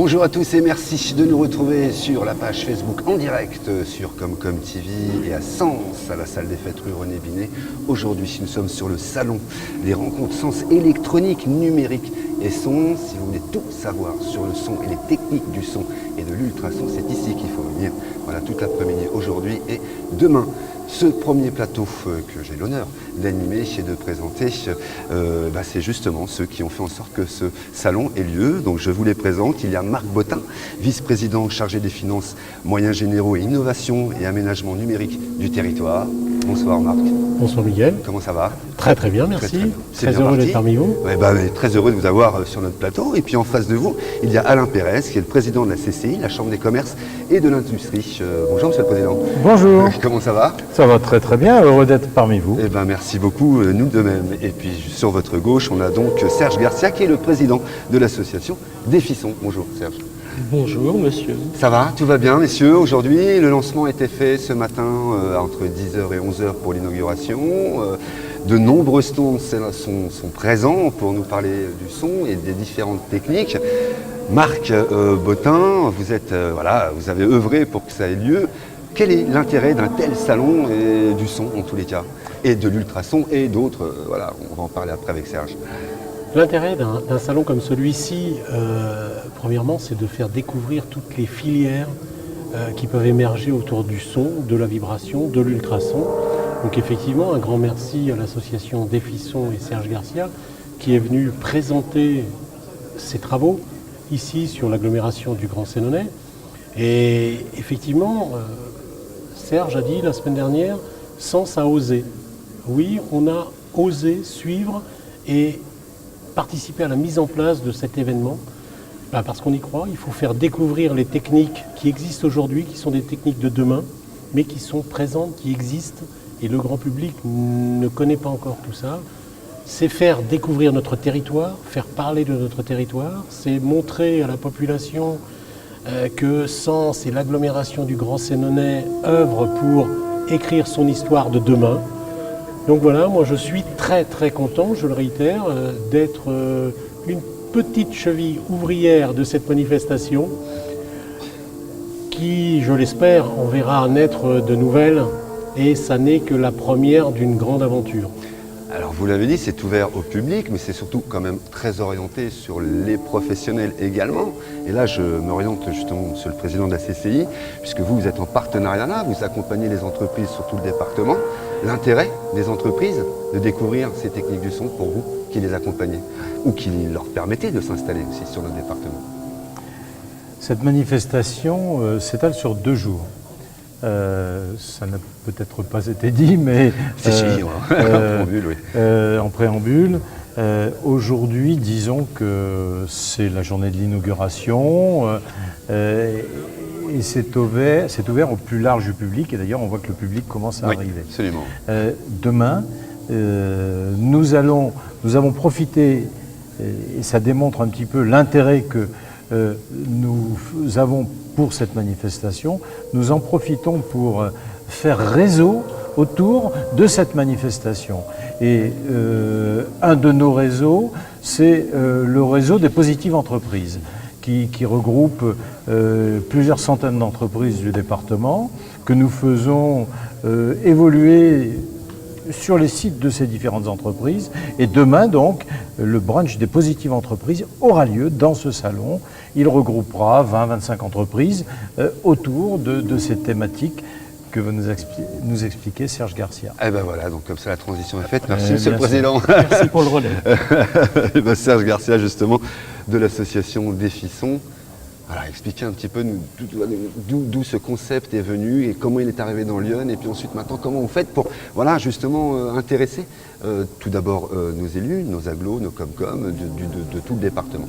Bonjour à tous et merci de nous retrouver sur la page Facebook en direct sur Comcom TV et à Sens, à la salle des fêtes rue René Binet. Aujourd'hui, nous sommes sur le salon des rencontres Sens électronique, numérique et son. Si vous voulez tout savoir sur le son et les techniques du son et de l'ultrason, c'est ici qu'il faut venir. Voilà, toute l'après-midi aujourd'hui et demain. Ce premier plateau que j'ai l'honneur d'animer et de présenter, c'est justement ceux qui ont fait en sorte que ce salon ait lieu. Donc je vous les présente. Il y a Marc Bottin, vice-président chargé des finances, moyens généraux et innovation et aménagement numérique du territoire. Bonsoir Marc. Bonsoir Miguel. Comment ça va? Très très bien, merci. Très heureux d'être parmi vous. Très heureux de vous avoir sur notre plateau. Et puis en face de vous, il y a Alain Pérez, qui est le président de la CCI, la Chambre des commerces et de l'industrie. Bonjour Monsieur le Président. Bonjour. Comment ça va? Ça va très très bien, heureux d'être parmi vous. Merci beaucoup, nous de même. Et puis sur votre gauche, on a donc Serge Garcia, qui est le président de l'association Défisson. Bonjour Serge. Bonjour monsieur. Ça va? Tout va bien messieurs? Aujourd'hui, le lancement a été fait ce matin entre 10h et 11h pour l'inauguration. De nombreux stands sont présents pour nous parler du son et des différentes techniques. Marc Bottin, vous avez œuvré pour que ça ait lieu. Quel est l'intérêt d'un tel salon et du son en tous les cas? Et de l'ultrason et d'autres, on va en parler après avec Serge. L'intérêt d'un salon comme celui-ci, premièrement, c'est de faire découvrir toutes les filières qui peuvent émerger autour du son, de la vibration, de l'ultrason. Donc effectivement, un grand merci à l'association Défisson et Serge Garcia qui est venu présenter ses travaux ici sur l'agglomération du Grand Sénonais. Et effectivement, Serge a dit la semaine dernière, Sens a osé. Oui, on a osé suivre et participer à la mise en place de cet événement. Parce qu'on y croit, il faut faire découvrir les techniques qui existent aujourd'hui, qui sont des techniques de demain, mais qui sont présentes, qui existent, et le grand public ne connaît pas encore tout ça. C'est faire découvrir notre territoire, faire parler de notre territoire, c'est montrer à la population que Sens et l'agglomération du Grand Sénonais œuvrent pour écrire son histoire de demain. Donc voilà, moi je suis très très content, je le réitère, d'être une petite cheville ouvrière de cette manifestation qui, je l'espère, on verra naître de nouvelles et ça n'est que la première d'une grande aventure. Alors vous l'avez dit, c'est ouvert au public, mais c'est surtout quand même très orienté sur les professionnels également. Et là, je m'oriente justement, Monsieur le Président de la CCI, puisque vous êtes en partenariat là, vous accompagnez les entreprises sur tout le département. L'intérêt des entreprises de découvrir ces techniques du son pour vous qui les accompagnez ou qui leur permettez de s'installer aussi sur notre département. Cette manifestation s'étale sur 2 jours. Ça n'a peut-être pas été dit, mais en préambule. Aujourd'hui, disons que c'est la journée de l'inauguration et c'est ouvert au plus large du public. Et d'ailleurs, on voit que le public commence à arriver. Absolument. Demain, nous avons profité, et ça démontre un petit peu l'intérêt que nous avons pour cette manifestation. Nous en profitons pour faire réseau autour de cette manifestation. Et un de nos réseaux, c'est le réseau des positives entreprises, qui regroupe plusieurs centaines d'entreprises du département, que nous faisons évoluer sur les sites de ces différentes entreprises. Et demain, donc, le brunch des positives entreprises aura lieu dans ce salon. Il regroupera 20-25 entreprises autour de ces thématiques que va nous expliquer Serge Garcia. Voilà, donc comme ça la transition est faite. Merci Monsieur le Président. Merci pour le relais. Serge Garcia, justement, de l'association Défisson. Voilà, expliquez un petit peu d'où ce concept est venu et comment il est arrivé dans Lyon, et puis ensuite maintenant comment vous faites pour justement intéresser tout d'abord nos élus, nos agglos, nos Comcom de tout le département.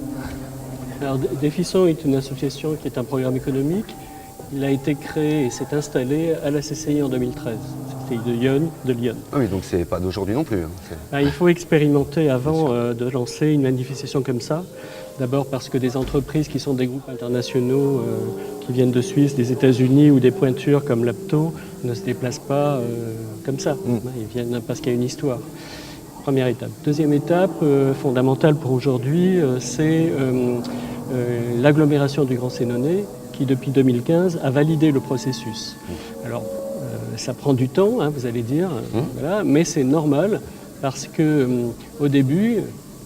Alors Défisson est une association qui est un programme économique. Il a été créé et s'est installé à la CCI en 2013. C'était de Lyon. Ah oui, donc c'est pas d'aujourd'hui non plus. Il faut expérimenter avant de lancer une manifestation comme ça. D'abord parce que des entreprises qui sont des groupes internationaux qui viennent de Suisse, des États-Unis ou des pointures comme l'Apto ne se déplacent pas comme ça. Ils viennent parce qu'il y a une histoire. Première étape. Deuxième étape, fondamentale pour aujourd'hui, c'est l'agglomération du Grand Sénonais qui, depuis 2015, a validé le processus. Alors, ça prend du temps, hein, vous allez dire, voilà, mais c'est normal parce que au début,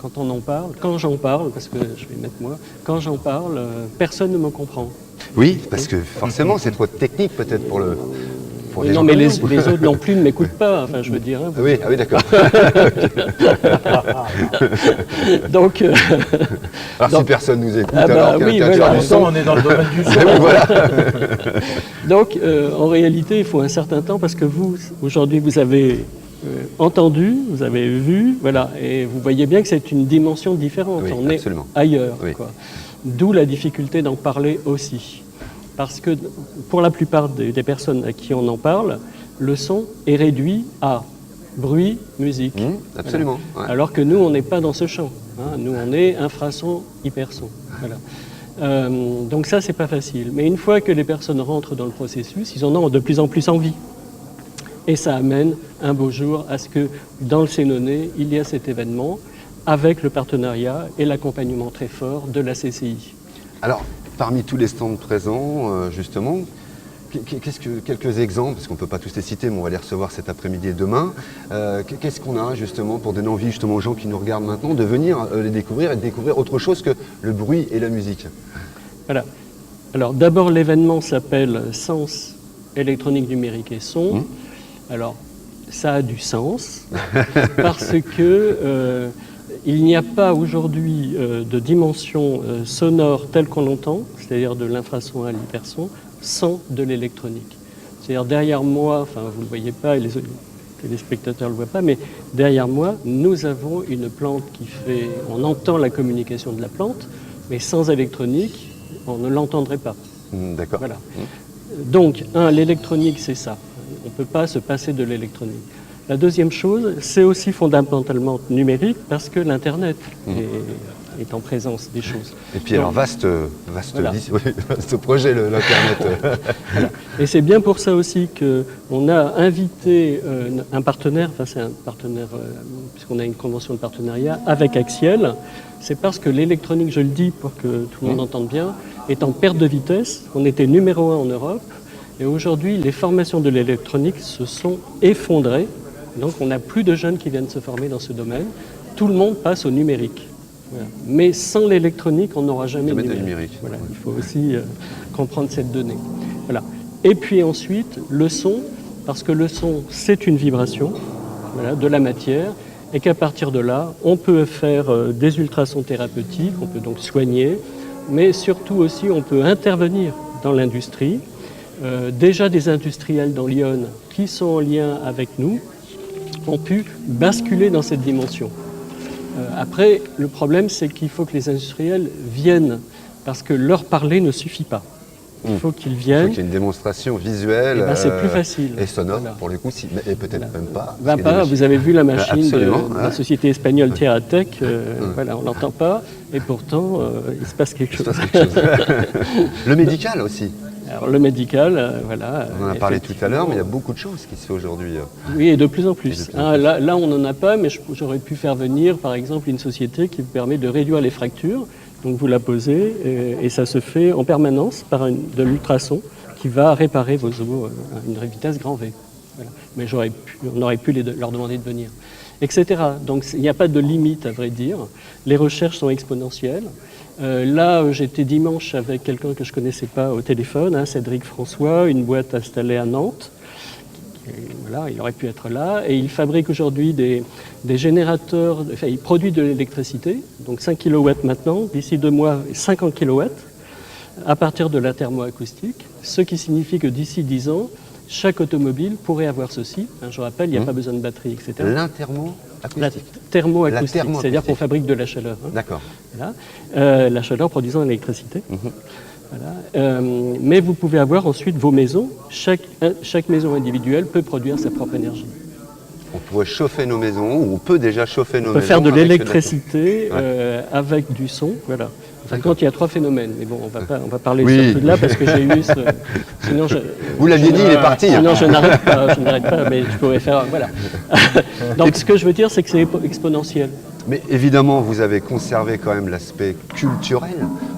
quand j'en parle, parce que je vais mettre moi, quand j'en parle, personne ne me comprend. Oui, parce que forcément, c'est trop technique peut-être pour le... Oui, non, mais les autres non plus ne m'écoutent pas, enfin je veux dire. Hein, oui, ah oui, d'accord. Donc, alors si personne nous écoute, ah bah, alors oui, voilà, on est dans le domaine du son. oui, voilà. Donc, en réalité, il faut un certain temps parce que vous, aujourd'hui, vous avez entendu, vous avez vu, voilà, et vous voyez bien que c'est une dimension différente. Oui, on absolument. est ailleurs, Oui. quoi. D'où la difficulté d'en parler aussi. Parce que pour la plupart des personnes à qui on en parle, le son est réduit à bruit, musique. Absolument. Voilà. Ouais. Alors que nous, on n'est pas dans ce champ. Hein. Nous, on est infrason, hyperson. Voilà. Donc ça, c'est pas facile. Mais une fois que les personnes rentrent dans le processus, ils en ont de plus en plus envie. Et ça amène un beau jour à ce que dans le Sénonais, il y a cet événement avec le partenariat et l'accompagnement très fort de la CCI. Alors, parmi tous les stands présents, justement, quelques exemples, parce qu'on ne peut pas tous les citer, mais on va les recevoir cet après-midi et demain. Qu'est-ce qu'on a justement pour donner envie justement aux gens qui nous regardent maintenant de venir les découvrir et de découvrir autre chose que le bruit et la musique? Voilà. Alors d'abord, l'événement s'appelle Sens électronique, numérique et son. Alors, ça a du sens parce que il n'y a pas aujourd'hui de dimension sonore telle qu'on l'entend, c'est-à-dire de l'infrason à l'hyperson, sans de l'électronique. C'est-à-dire derrière moi, enfin vous ne le voyez pas et les téléspectateurs ne le voient pas, mais derrière moi, nous avons une plante qui fait... On entend la communication de la plante, mais sans électronique, on ne l'entendrait pas. D'accord. Voilà. Donc, l'électronique, c'est ça. On ne peut pas se passer de l'électronique. La deuxième chose, c'est aussi fondamentalement numérique parce que l'Internet est en présence des choses. Et puis alors, vaste voilà. vaste projet, l'Internet. Voilà. Et c'est bien pour ça aussi qu'on a invité un partenaire, enfin c'est un partenaire, puisqu'on a une convention de partenariat avec Axiel. C'est parce que l'électronique, je le dis pour que tout le monde entende bien, est en perte de vitesse. On était numéro 1 en Europe. Et aujourd'hui, les formations de l'électronique se sont effondrées. Donc on n'a plus de jeunes qui viennent se former dans ce domaine. Tout le monde passe au numérique. Voilà. Mais sans l'électronique, on n'aura jamais de numérique. Voilà. Il faut aussi comprendre cette donnée. Voilà. Et puis ensuite, le son, parce que le son, c'est une vibration, voilà, de la matière, et qu'à partir de là, on peut faire des ultrasons thérapeutiques, on peut donc soigner, mais surtout aussi, on peut intervenir dans l'industrie. Déjà des industriels dans Lyon qui sont en lien avec nous ont pu basculer dans cette dimension. Après, le problème, c'est qu'il faut que les industriels viennent, parce que leur parler ne suffit pas. Il faut qu'ils viennent. Il faut qu'il y ait une démonstration visuelle. C'est plus facile. Et sonore, voilà. pour le coup, et peut-être même pas. Vous avez vu la machine de la ouais. société espagnole Terratech, voilà, on n'entend pas, et pourtant, il se passe quelque chose. Le médical aussi. Alors le médical, voilà. On en a parlé tout à l'heure, mais il y a beaucoup de choses qui se fait aujourd'hui. Oui, et de plus en plus. Là, on n'en a pas, mais j'aurais pu faire venir, par exemple, une société qui vous permet de réduire les fractures. Donc vous la posez, et ça se fait en permanence par de l'ultrason qui va réparer vos os à une vitesse grand V. Voilà. Mais on aurait pu leur demander de venir, etc. Donc il n'y a pas de limite, à vrai dire. Les recherches sont exponentielles. Là, j'étais dimanche avec quelqu'un que je ne connaissais pas au téléphone, Cédric François, une boîte installée à Nantes. Voilà, il aurait pu être là. Et il fabrique aujourd'hui des générateurs, enfin, il produit de l'électricité, donc 5 kW maintenant, d'ici 2 mois, 50 kW, à partir de la thermoacoustique, ce qui signifie que d'ici 10 ans, chaque automobile pourrait avoir ceci. Je rappelle, il n'y a pas besoin de batterie, etc. La thermoacoustique, c'est-à-dire qu'on fabrique de la chaleur. D'accord. Voilà. La chaleur produisant de l'électricité. Voilà. Mais vous pouvez avoir ensuite vos maisons. Chaque maison individuelle peut produire sa propre énergie. On pourrait chauffer nos maisons, ou on peut déjà chauffer nos maisons. On peut faire de l'électricité avec du son. Voilà. Par contre, il y a 3 phénomènes. Mais bon, on va parler Oui. surtout de là parce que j'ai eu ce... Sinon, Vous l'aviez dit, il est parti. Sinon, je n'arrête pas, mais je pourrais faire... Voilà. Donc, ce que je veux dire, c'est que c'est exponentiel. Mais évidemment, vous avez conservé quand même l'aspect culturel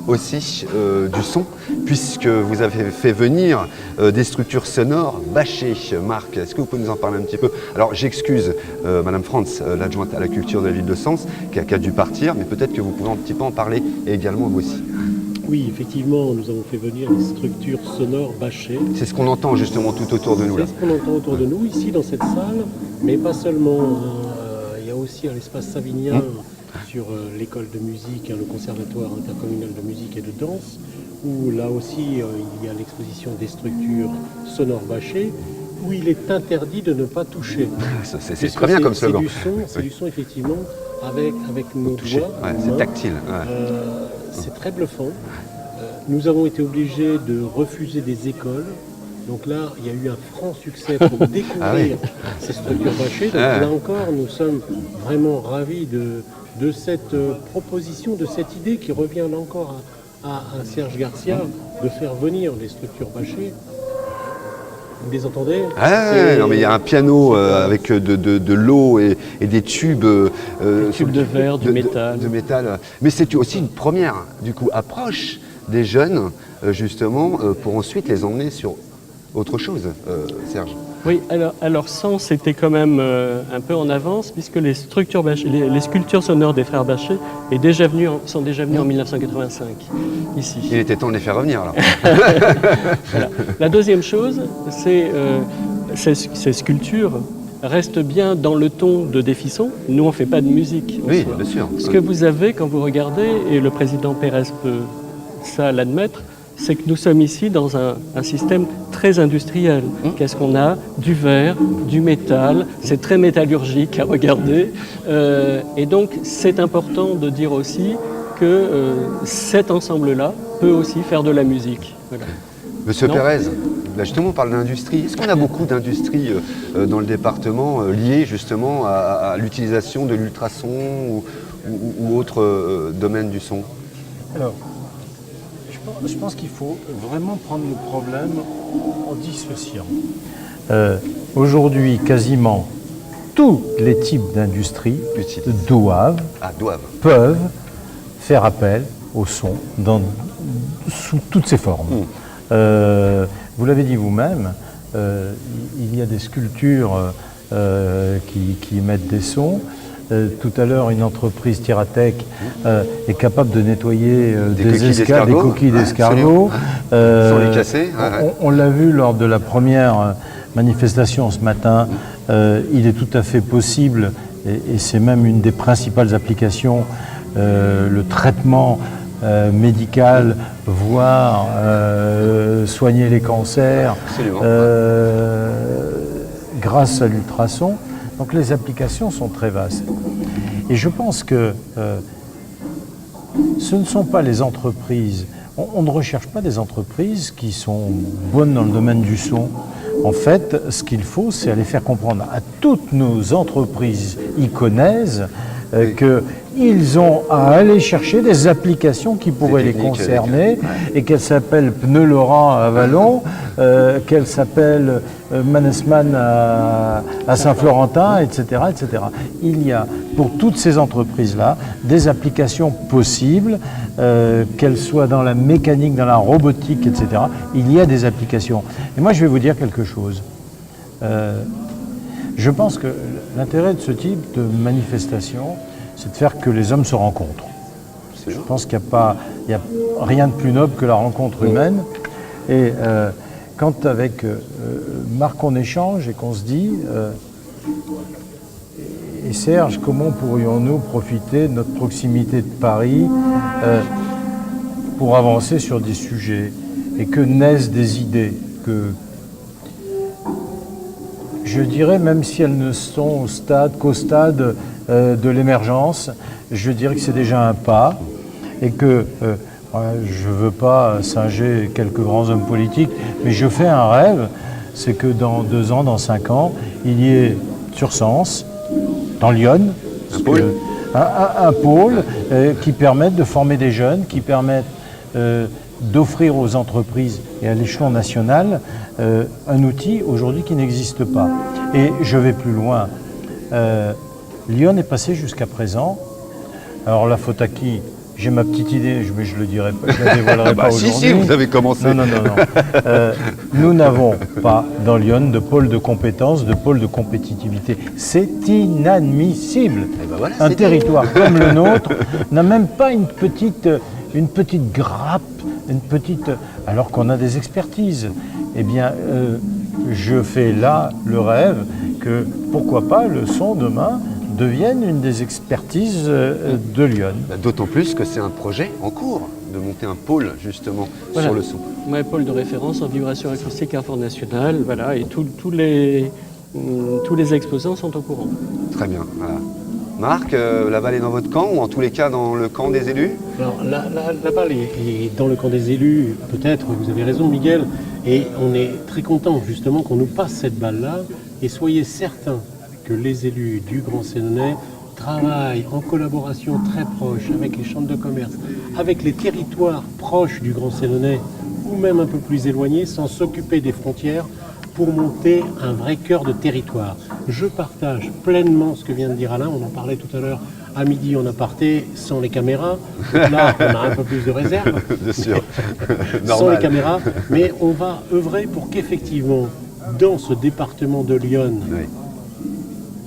aussi du son, puisque vous avez fait venir des structures sonores bâchées. Marc, est-ce que vous pouvez nous en parler un petit peu? Alors j'excuse Madame Franz, l'adjointe à la culture de la ville de Sens, qui a dû partir, mais peut-être que vous pouvez un petit peu en parler, et également vous aussi. Oui, effectivement, nous avons fait venir les structures sonores bâchées. C'est ce qu'on entend justement tout autour de nous là. C'est ce qu'on entend autour de nous, ici, dans cette salle, mais pas seulement. Il y a aussi à l'espace Savinien, sur l'école de musique, le conservatoire intercommunal de musique et de danse, où là aussi il y a l'exposition des structures sonores bâchées, où il est interdit de ne pas toucher. C'est très bien comme slogan. C'est du son effectivement avec nos Toucher, doigts. ouais, nos c'est mains. tactile. Ouais. C'est très bluffant. Nous avons été obligés de refuser des écoles. Donc là, il y a eu un franc succès pour découvrir ces structures bâchées. Donc là encore, nous sommes vraiment ravis de cette proposition, de cette idée qui revient là encore à Serge Garcia, de faire venir les structures bâchées. Vous les entendez? Non mais il y a un piano avec de l'eau et des tubes. Des tubes de verre, du métal. De métal. Mais c'est aussi une première, du coup, approche des jeunes, justement, pour ensuite les emmener sur autre chose, Serge. Oui, alors Sens était quand même un peu en avance, puisque les structures bâchées, les sculptures sonores des frères Bachet sont déjà venues en 1985, ici. Il était temps de les faire revenir, alors. Voilà. La deuxième chose, c'est ces sculptures restent bien dans le ton de Défisson. Nous, on ne fait pas de musique. Oui, bien sûr. Ce que vous avez, quand vous regardez, et le président Pérez peut ça l'admettre, c'est que nous sommes ici dans un système très industriel. Qu'est-ce qu'on a? Du verre, du métal, c'est très métallurgique à regarder. Et donc, c'est important de dire aussi que cet ensemble-là peut aussi faire de la musique. Voilà. Monsieur Pérez, là justement on parle d'industrie. Est-ce qu'on a beaucoup d'industries dans le département liées justement à l'utilisation de l'ultrason ou autres domaines du son? Alors, je pense qu'il faut vraiment prendre le problème en dissociant. Aujourd'hui, quasiment tous les types d'industries peuvent faire appel au son sous toutes ses formes. Vous l'avez dit vous-même, il y a des sculptures qui émettent des sons. Tout à l'heure, une entreprise Tiratec est capable de nettoyer des coquilles d'escargots. Sans les casser. On l'a vu lors de la première manifestation ce matin. Il est tout à fait possible, et c'est même une des principales applications, le traitement médical, voire soigner les cancers grâce à l'ultrason. Donc les applications sont très vastes. Et je pense que ce ne sont pas les entreprises, on ne recherche pas des entreprises qui sont bonnes dans le domaine du son. En fait, ce qu'il faut, c'est aller faire comprendre à toutes nos entreprises iconaises qu'ils ont à aller chercher des applications qui pourraient les concerner et qu'elles s'appellent Pneus Laurent à Vallon, qu'elles s'appellent Mannesmann à Saint-Florentin, etc., etc. Il y a pour toutes ces entreprises-là des applications possibles, qu'elles soient dans la mécanique, dans la robotique, etc. Il y a des applications. Et moi, je vais vous dire quelque chose. Je pense que l'intérêt de ce type de manifestation, c'est de faire que les hommes se rencontrent. Je pense qu'il n'y a rien de plus noble que la rencontre humaine. Et quand avec Marc on échange et qu'on se dit, et Serge, comment pourrions-nous profiter de notre proximité de Paris pour avancer sur des sujets et que naissent des idées que je dirais, même si elles ne sont qu'au stade de l'émergence, je dirais que c'est déjà un pas et que je ne veux pas singer quelques grands hommes politiques, mais je fais un rêve, c'est que dans 2 ans, dans 5 ans, il y ait sur Sens, dans Lyon, un pôle qui permette de former des jeunes, qui permette d'offrir aux entreprises et à l'échelon national un outil aujourd'hui qui n'existe pas. Et je vais plus loin. Lyon est passé jusqu'à présent. Alors la faute à qui? J'ai ma petite idée, mais je ne la dévoilerai pas aujourd'hui. Si, vous avez commencé. Non. Nous n'avons pas dans Lyon de pôle de compétences, de pôle de compétitivité. C'est inadmissible. Et ben voilà, un c'est territoire comme le nôtre n'a même pas une petite grappe, alors qu'on a des expertises. Eh bien, je fais là le rêve que, pourquoi pas, le son demain devienne une des expertises de Lyon. D'autant plus que c'est un projet en cours de monter un pôle justement Voilà. sur le son. Ouais, pôle de référence en vibration acoustique internationale, voilà, et tous les exposants sont au courant. Très bien. Voilà. Marc, la balle est dans votre camp ou en tous les cas dans le camp des élus? Alors la balle est dans le camp des élus, peut-être, vous avez raison Miguel, et on est très content justement qu'on nous passe cette balle-là, et soyez certains que les élus du Grand Sénonais travaillent en collaboration très proche avec les chambres de commerce, avec les territoires proches du Grand Sénonais, ou même un peu plus éloignés, sans s'occuper des frontières, pour monter un vrai cœur de territoire. Je partage pleinement ce que vient de dire Alain, on en parlait tout à l'heure à midi en aparté, sans les caméras. Là, on a un peu plus de réserve. Bien sûr. Sans Normal. les caméras, mais on va œuvrer pour qu'effectivement, dans ce département de Lyon, Oui.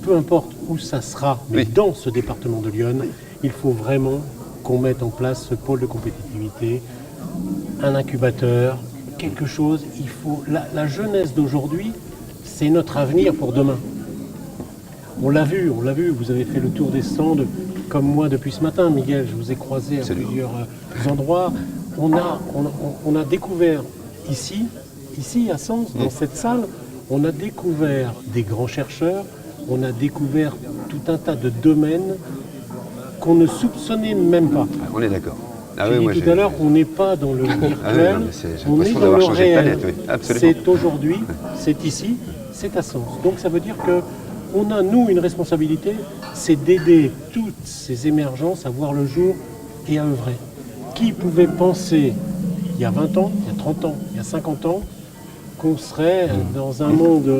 peu importe où ça sera, mais Oui. dans ce département de Lyon, il faut vraiment qu'on mette en place ce pôle de compétitivité, un incubateur, quelque chose. Il faut la jeunesse d'aujourd'hui, c'est notre avenir pour demain. On l'a vu, vous avez fait le tour des stands comme moi depuis ce matin, Miguel, je vous ai croisé à Absolument. plusieurs endroits. On a découvert ici à Sens, dans cette salle, on a découvert des grands chercheurs, on a découvert tout un tas de domaines qu'on ne soupçonnait même pas. Ah, on est d'accord. Ah J'ai oui, moi, dit tout j'ai- à l'heure, on n'est pas dans le virtuel, Ah oui, non, mais j'ai on est l'impression dans d'avoir le changé de réel. planète, oui, absolument. C'est aujourd'hui, c'est ici, c'est à Sens. Donc ça veut dire que on a, nous, une responsabilité, c'est d'aider toutes ces émergences à voir le jour et à œuvrer. Qui pouvait penser, il y a 20 ans, il y a 30 ans, il y a 50 ans, qu'on serait dans un monde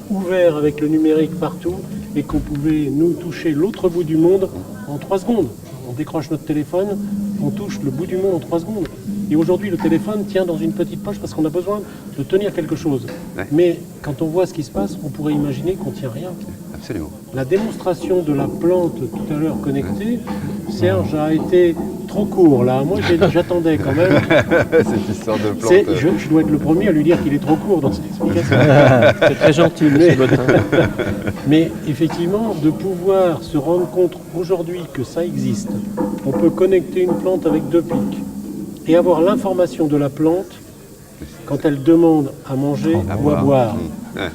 ouvert avec le numérique partout et qu'on pouvait nous toucher l'autre bout du monde en 3 secondes. On décroche notre téléphone, on touche le bout du monde en 3 secondes. Et aujourd'hui, le téléphone tient dans une petite poche parce qu'on a besoin de tenir quelque chose. Ouais. Mais quand on voit ce qui se passe, on pourrait imaginer qu'on ne tient rien. Absolument. La démonstration de la plante tout à l'heure connectée, Serge a été trop court là. Moi, j'attendais quand même. Cette histoire de plante. Je dois être le premier à lui dire qu'il est trop court dans cette explication. C'est très gentil, monsieur Bottin. Mais effectivement, de pouvoir se rendre compte aujourd'hui que ça existe, on peut connecter une plante avec 2 pics et avoir l'information de la plante quand elle demande à manger ou à boire. Ouais,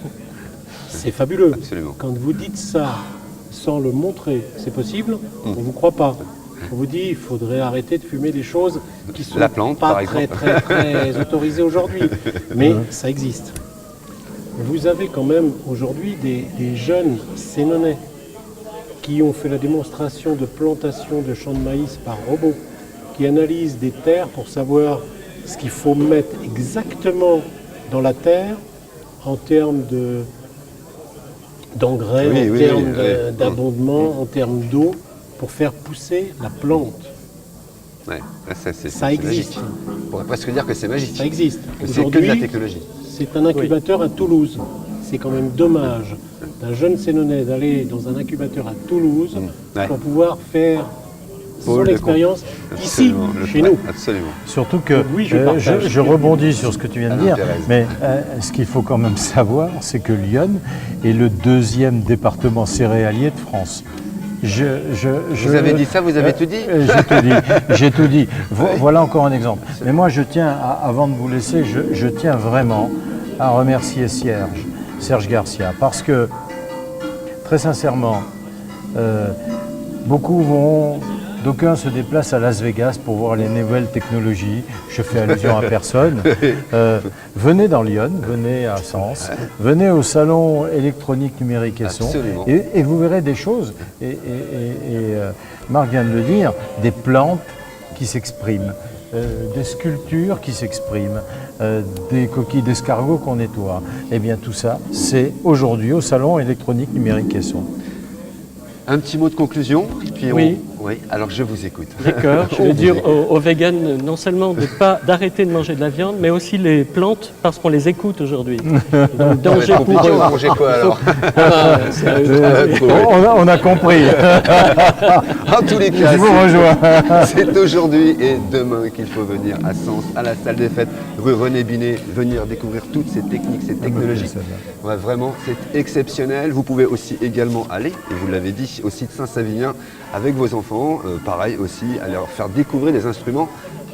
C'est fabuleux. absolument. Quand vous dites ça sans le montrer, c'est possible, on ne vous croit pas. On vous dit il faudrait arrêter de fumer des choses qui sont La plante, pas par très, exemple. très, très autorisées aujourd'hui. Mais ça existe. Vous avez quand même aujourd'hui des jeunes Sénonais qui ont fait la démonstration de plantation de champs de maïs par robot, qui analysent des terres pour savoir ce qu'il faut mettre exactement dans la terre en termes d'engrais, Oui, en oui, termes oui, oui. d'abondement, en termes d'eau, pour faire pousser la plante. Ouais, ça, Ça existe. magique. On pourrait presque dire que c'est magique. Ça existe. Que c'est que de la Aujourd'hui, technologie. c'est un incubateur à Toulouse. C'est quand même dommage d'un jeune Sénonais d'aller dans un incubateur à Toulouse Ouais. pour pouvoir faire son Pôle de expérience ici, Absolument, chez ouais, nous. Absolument. Surtout que Oui, je partage. je rebondis sur ce que tu viens de dire, Thérèse. mais ce qu'il faut quand même savoir, c'est que Lyon est le 2e département céréalier de France. Vous avez dit ça, vous avez tout dit J'ai tout dit, j'ai tout dit. Voilà encore un exemple. Mais moi, je tiens, avant de vous laisser, je tiens vraiment à remercier Serge Garcia, parce que, très sincèrement, beaucoup vont D'aucuns se déplacent à Las Vegas pour voir les nouvelles technologies. Je fais allusion à personne. Venez dans Lyon, venez à Sens, venez au salon électronique, numérique et son, Absolument. et vous verrez des choses. Marc vient de le dire, des plantes qui s'expriment, des sculptures qui s'expriment, des coquilles d'escargot qu'on nettoie. Eh bien tout ça, c'est aujourd'hui au salon électronique, numérique et son. Un petit mot de conclusion, puis Oui. Oui, alors je vous écoute. D'accord, je vais dire aux véganes non seulement d'arrêter de manger de la viande, mais aussi les plantes parce qu'on les écoute aujourd'hui. Donc danger pour Compliqué, eux. on mangeait quoi alors On a compris. En tous les cas, Je vous rejoins. c'est aujourd'hui et demain qu'il faut venir à Sens, à la salle des fêtes, rue René Binet, venir découvrir toutes ces techniques, ces technologies. Ouais, vraiment, c'est exceptionnel. Vous pouvez aussi également aller, et vous l'avez dit, au site Saint-Savinien avec vos enfants, pareil aussi, aller leur faire découvrir des instruments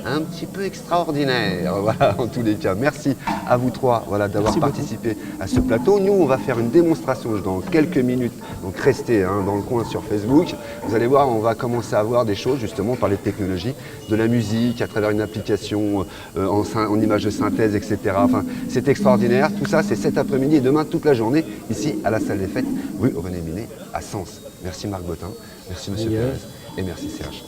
un petit peu extraordinaires. Voilà, en tous les cas. Merci à vous trois d'avoir participé à ce plateau. Nous, on va faire une démonstration dans quelques minutes. Donc restez dans le coin sur Facebook. Vous allez voir, on va commencer à voir des choses justement par les technologies, de la musique à travers une application en image de synthèse, etc. Enfin, c'est extraordinaire. Tout ça, c'est cet après-midi et demain toute la journée ici à la salle des fêtes, rue René Binet à Sens. Merci Marc Bottin, merci Monsieur Pérez et merci Serge.